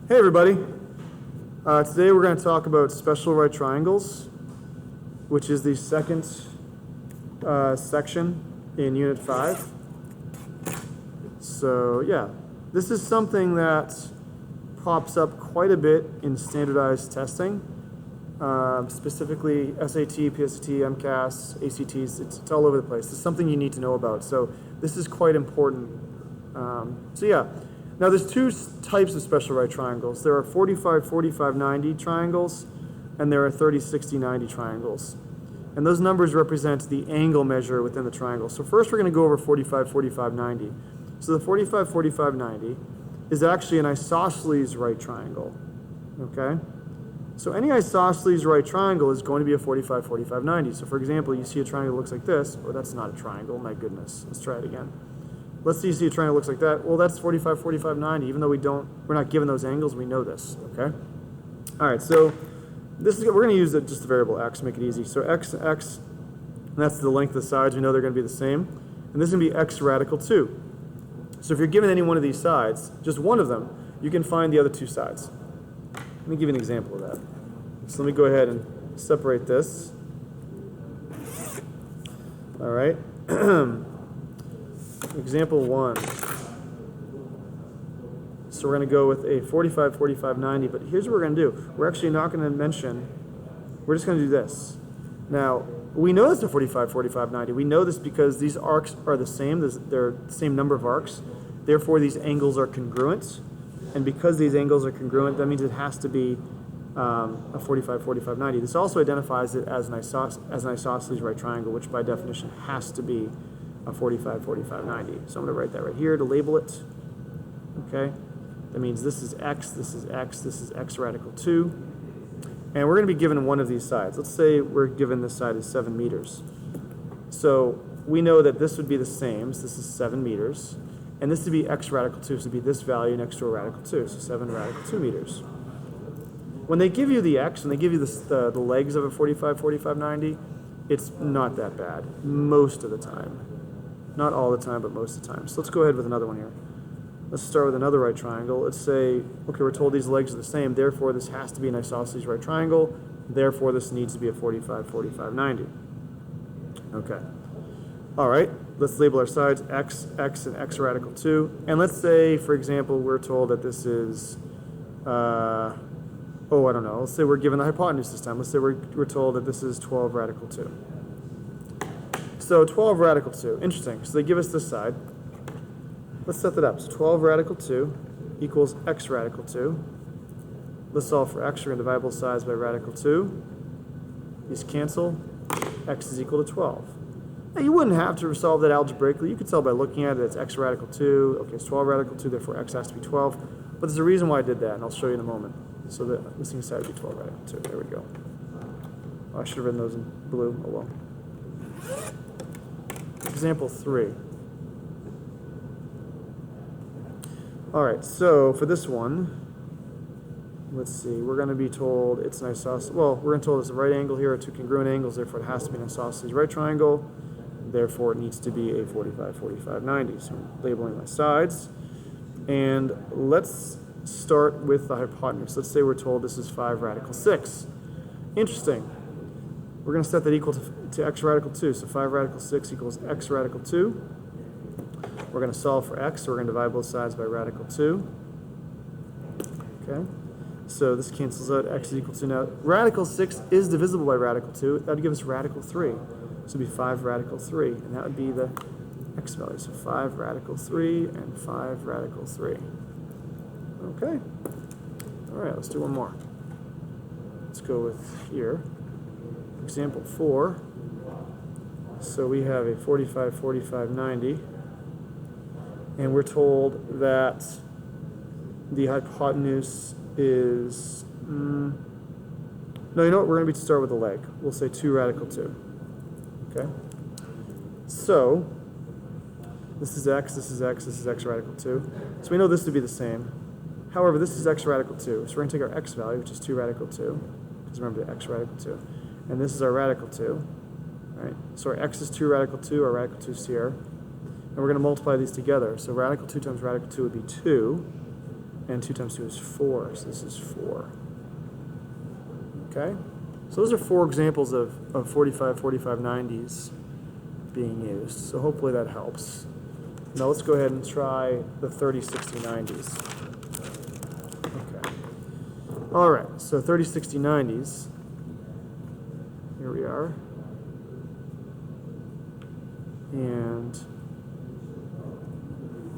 Hey everybody, today we're going to talk about special right triangles, which is the second section in Unit 5. So yeah, this is something that pops up quite a bit in standardized testing, specifically SAT, PSAT, MCAS, ACTs, it's all over the place. It's something you need to know about, so this is quite important. So yeah. Now there's two types of special right triangles. There are 45, 45, 90 triangles, and there are 30, 60, 90 triangles. And those numbers represent the angle measure within the triangle. So first we're going to go over 45, 45, 90. So the 45, 45, 90 is actually an isosceles right triangle, okay? So any isosceles right triangle is going to be a 45, 45, 90. So for example, you see a triangle that looks like this. Oh, that's not a triangle, my goodness. Let's try it again. Let's see a triangle looks like that. Well, that's 45, 45, 90. Even though we're not given those angles, we know this, okay? All right, so we're going to use just the variable x to make it easy. So x, and that's the length of the sides. We know they're going to be the same. And this is going to be x radical 2. So if you're given any one of these sides, just one of them, you can find the other two sides. Let me give you an example of that. So let me go ahead and separate this. All right. Example 1. So we're going to go with a 45, 45, 90, but here's what we're going to do. We're actually not going to mention, we're just going to do this. Now, we know this is a 45, 45, 90. We know this because these arcs are the same. They're the same number of arcs. Therefore, these angles are congruent. And because these angles are congruent, that means it has to be a 45, 45, 90. This also identifies it as an isosceles right triangle, which by definition has to be a 45, 45, 90. So I'm going to write that right here to label it. Okay? That means this is x, this is x, this is x radical 2. And we're going to be given one of these sides. Let's say we're given this side is 7 meters. So we know that this would be the same. So this is 7 meters. And this would be x radical 2. So it would be this value next to a radical 2. So 7 radical 2 meters. When they give you the x, and they give you the legs of a 45, 45, 90, it's not that bad most of the time. Not all the time, but most of the time. So let's go ahead with another one here. Let's start with another right triangle. Let's say, okay, we're told these legs are the same, therefore this has to be an isosceles right triangle, therefore this needs to be a 45, 45, 90. Okay. All right, let's label our sides x, x, and x radical 2. And let's say, for example, we're told that this is, I don't know. Let's say we're given the hypotenuse this time. Let's say we're told that this is 12 radical 2. So 12 radical 2, interesting. So they give us this side. Let's set that up. So 12 radical 2 equals x radical 2. Let's solve for x. We're going to divide both sides by radical 2. These cancel. X is equal to 12. Now you wouldn't have to solve that algebraically. You could tell by looking at it. It's x radical 2. Okay, it's 12 radical 2, therefore x has to be 12. But there's a reason why I did that, and I'll show you in a moment. So the missing side would be 12 radical 2. There we go. Oh, I should have written those in blue. Oh well. Example 3. All right, so for this one, let's see, we're going to be told it's an isosceles. Well, we're going to told it's a right angle here, are two congruent angles, therefore it has to be an isosceles right triangle. Therefore, it needs to be a 45, 45, 90. So I'm labeling my sides. And let's start with the hypotenuse. Let's say we're told this is 5 radical 6. Interesting. We're going to set that equal to x radical 2. So 5 radical 6 equals x radical 2. We're going to solve for x. So we're going to divide both sides by radical 2. Okay. So this cancels out. X is equal to, now radical 6 is divisible by radical 2. That would give us radical 3. So it would be 5 radical 3. And that would be the x value. So 5 radical 3 and 5 radical 3. Okay. All right, let's do one more. Let's go with here. Example 4. So we have a 45, 45, 90. And we're told that the hypotenuse is, no, you know what? We're going to start with the leg. We'll say 2 radical 2. Okay? So, this is x, this is x, this is x radical 2. So we know this to be the same. However, this is x radical 2. So we're going to take our x value, which is 2 radical 2. Because remember, the x radical 2. And this is our radical 2. Right? So our x is 2 radical 2, our radical 2 is here. And we're going to multiply these together. So radical 2 times radical 2 would be 2. And 2 times 2 is 4, so this is 4. Okay? So those are 4 examples of 45, 45, 90s being used. So hopefully that helps. Now let's go ahead and try the 30, 60, 90s. Okay. All right, so 30, 60, 90s. Here we are. And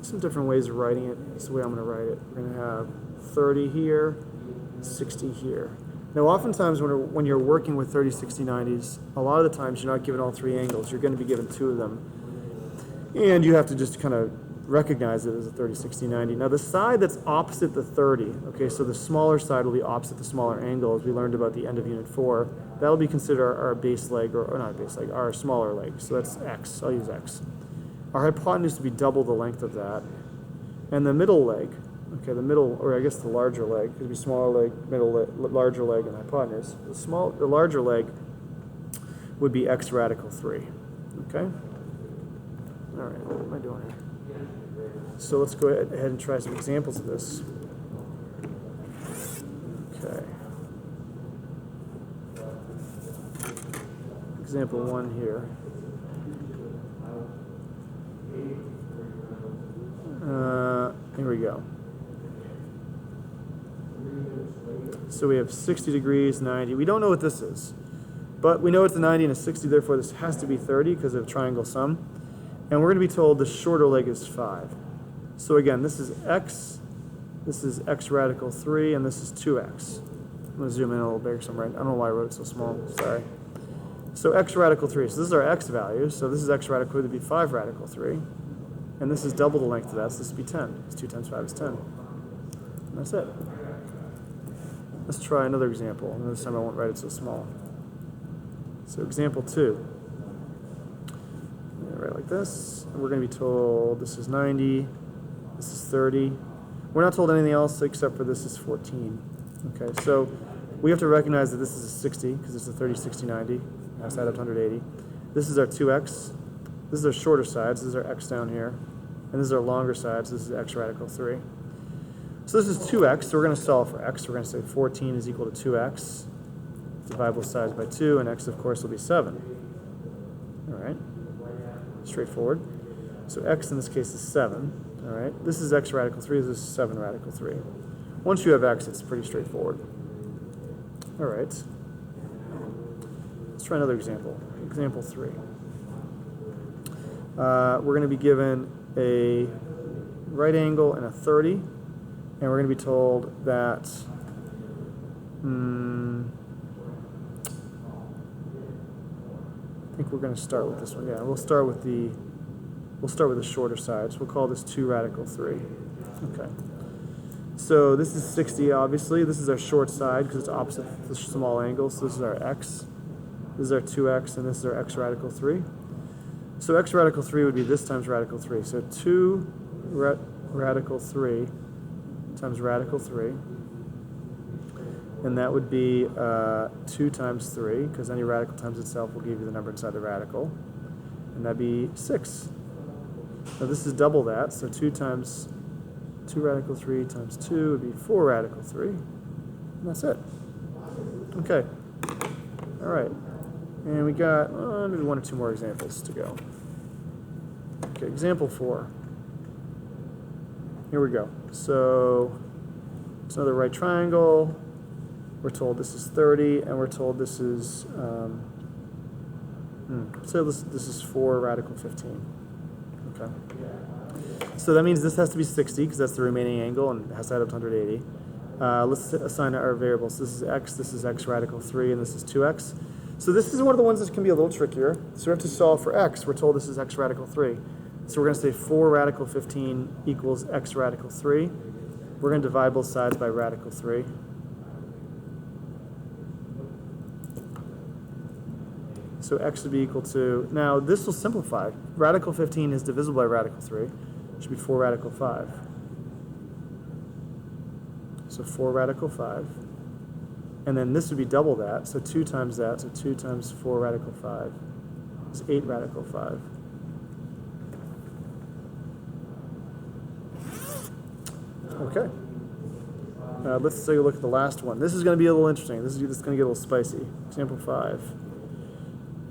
some different ways of writing it. That's the way I'm going to write it. We're going to have 30 here, 60 here. Now, oftentimes when you're working with 30, 60, 90s, a lot of the times you're not given all 3 angles. You're going to be given 2 of them. And you have to just kind of recognize it as a 30, 60, 90. Now, the side that's opposite the 30, okay, so the smaller side will be opposite the smaller angle, as we learned about the end of Unit 4. That'll be considered our base leg, or not base leg, our smaller leg. So that's X. I'll use X. Our hypotenuse will be double the length of that. And the middle leg, okay, the middle, or I guess the larger leg, could be smaller leg, middle leg, larger leg, and hypotenuse. The larger leg would be X radical 3, okay? All right, what am I doing here? So let's go ahead and try some examples of this. Okay. Example 1 here. Here we go. So we have 60 degrees, 90. We don't know what this is, but we know it's a 90 and a 60, therefore this has to be 30 because of triangle sum. And we're going to be told the shorter leg is 5. So again, this is X radical 3, and this is 2X. I'm going to zoom in a little bigger somewhere. I don't know why I wrote it so small, sorry. So X radical 3, so this is our X value, so this is X radical 3, would be 5 radical 3. And this is double the length of that, so this would be 10. It's 2 times 5 is 10. And that's it. Let's try another example, and this time I won't write it so small. So example 2. I'm going to write it like this. We're going to be told this is 90, this is 30. We're not told anything else except for this is 14. Okay, so we have to recognize that this is a 60, because it's a 30, 60, 90. I side up to 180. This is our 2X. This is our shorter side, so this is our X down here. And this is our longer side, so this is X radical 3. So this is 2X, so we're going to solve for X. We're going to say 14 is equal to 2X. Divide both sides by 2, and X, of course, will be 7. All right, straightforward. So X in this case is 7. All right, this is X radical 3, this is 7 radical 3. Once you have X, it's pretty straightforward. All right, let's try another example. Example 3. We're going to be given a right angle and a 30, and we're going to be told that I think we're going to start with this one. Yeah, we'll start with the shorter side. So we'll call this 2 radical 3. Okay. So this is 60, obviously. This is our short side because it's opposite the small angle. So this is our X. This is our 2X, and this is our X radical 3. So X radical 3 would be this times radical 3. So 2 radical 3 times radical 3. And that would be 2 times 3, because any radical times itself will give you the number inside the radical. And that'd be 6. Now this is double that, so 2 times 2 radical 3 times 2 would be 4 radical 3. And that's it. Okay. All right. And we got maybe 1 or 2 more examples to go. Okay, example 4. Here we go. So it's another right triangle. We're told this is 30, and we're told this is so this is 4 radical 15. Okay. So that means this has to be 60 because that's the remaining angle, and it has to add up to 180. Let's assign our variables. This is X radical 3, and this is 2X. So this is one of the ones that can be a little trickier. So we have to solve for X. We're told this is X radical 3. So we're going to say 4 radical 15 equals X radical 3. We're going to divide both sides by radical 3. So X would be equal to, now this will simplify. Radical 15 is divisible by radical 3. It should be 4 radical 5. So 4 radical 5. And then this would be double that, so 2 times that, so 2 times 4 radical 5 is 8 radical 5. Okay. Let's take a look at the last one. This is going to be a little interesting. This is going to get a little spicy. Example 5.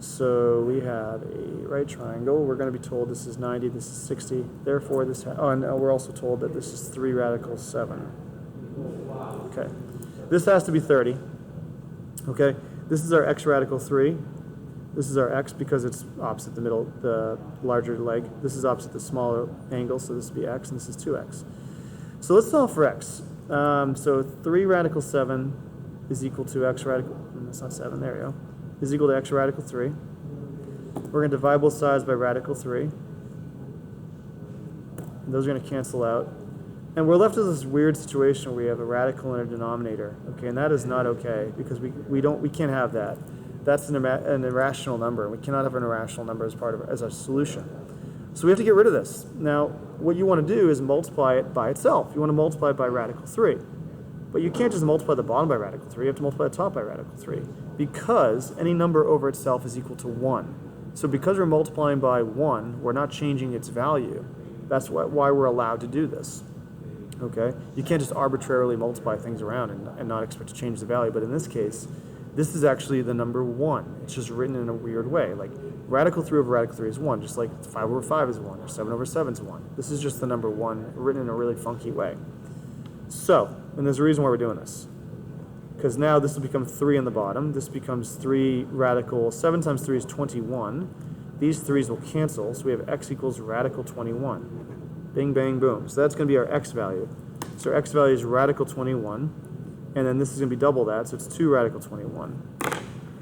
So we have a right triangle. We're going to be told this is 90, this is 60. Therefore, this... and we're also told that this is 3 radicals 7. Okay. This has to be 30. Okay. This is our x radical 3. This is our x because it's opposite the middle, the larger leg. This is opposite the smaller angle, so this would be x, and this is 2x. So let's solve for x. So 3 radical 7 is equal to x radical... That's not 7, there we go. Is equal to x radical 3. We're going to divide both sides by radical 3. And those are going to cancel out. And we're left with this weird situation where we have a radical in a denominator. Okay, and that is not okay because we can't have that. That's an irrational number. We cannot have an irrational number as our solution. So we have to get rid of this. Now, what you want to do is multiply it by itself. You want to multiply it by radical 3. But you can't just multiply the bottom by radical 3. You have to multiply the top by radical 3 because any number over itself is equal to 1. So because we're multiplying by 1, we're not changing its value. That's why we're allowed to do this. Okay? You can't just arbitrarily multiply things around and not expect to change the value. But in this case, this is actually the number 1. It's just written in a weird way. Like radical 3 over radical 3 is 1, just like 5 over 5 is 1, or 7 over 7 is 1. This is just the number 1 written in a really funky way. So, and there's a reason why we're doing this. Because now this will become 3 on the bottom. This becomes 3 radical. 7 times 3 is 21. These 3's will cancel, so we have x equals radical 21. Bing, bang, boom. So that's going to be our x value. So our x value is radical 21. And then this is going to be double that, so it's 2 radical 21.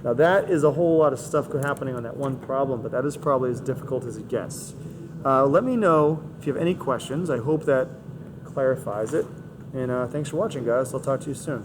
Now that is a whole lot of stuff happening on that one problem, but that is probably as difficult as it gets. Let me know if you have any questions. I hope that clarifies it. And thanks for watching, guys. I'll talk to you soon.